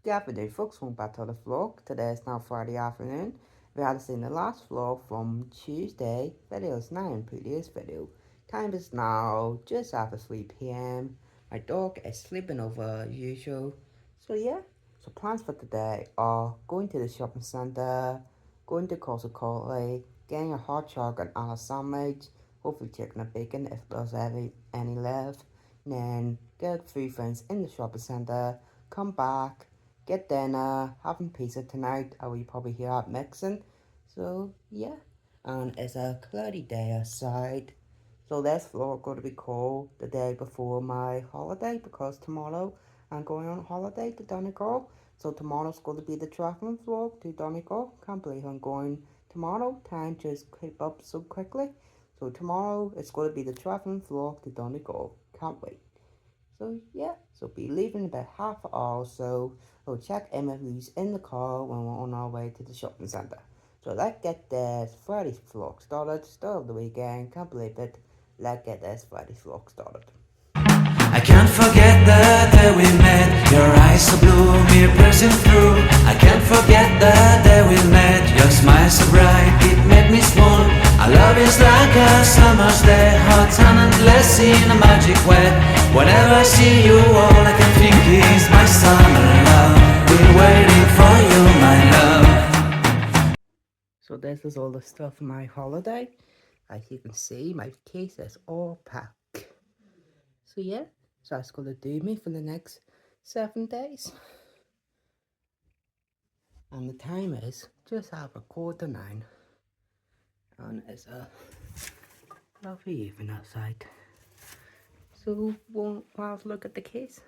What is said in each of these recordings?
Good afternoon, folks. Welcome back to the vlog. Today is now Friday afternoon. We had seen the last vlog from Tuesday. Video is now in previous video. Time is now just after 3 p.m. My dog is sleeping over as usual. So yeah, so plans for today are going to the shopping center, going to Costco Cola, getting a hot chocolate and a sandwich, hopefully chicken and bacon if there's any left. And then get a few friends in the shopping center, come back, get dinner, having pizza tonight. I will probably hear out mixing. So yeah, and it's a cloudy day outside. So this vlog going to be cold the day before my holiday because tomorrow I'm going on holiday to Donegal. So tomorrow's going to be the traveling vlog to Donegal. Can't believe I'm going tomorrow. Time just creep up so quickly. So tomorrow it's going to be the traveling vlog to Donegal. Can't wait. So yeah, so be leaving about half an hour, so we'll check in with who's in the car when we're on our way to the shopping centre. So let's get this Friday's vlog started. Start of the weekend, can't believe it. Let's get this Friday's vlog started. I can't forget the day we met. Your eyes so blue, me piercing through. I can't forget the day we met. Your smile so bright, it made me swoon. Our love is like a summer's day, hot and endless in a magic way. Whenever I see you, all I can think is my summer love. Been waiting for you, my love. So this is all the stuff for my holiday. As you can see, my case is all packed. So yeah, so that's gonna do me for the next 7 days. And the time is just after 9:15. And it's a lovely evening outside. So we'll have a look at the case.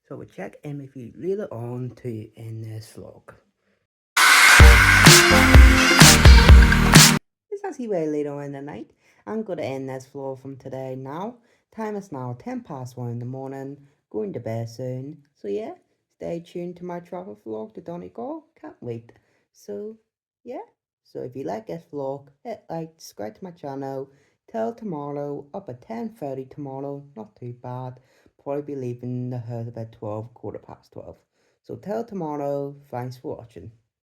So we'll check in with you later on to in this vlog. It's actually way later on in the night. I'm going to end this vlog from today now. Time is now 1:10 in the morning. Going to bed soon. So yeah, stay tuned to my travel vlog to Donegal. Can't wait. So yeah. So if you like this vlog, hit like, subscribe to my channel. Till tomorrow, up at 10:30 tomorrow. Not too bad. Probably be leaving the house about 12, 12:15. So till tomorrow, thanks for watching.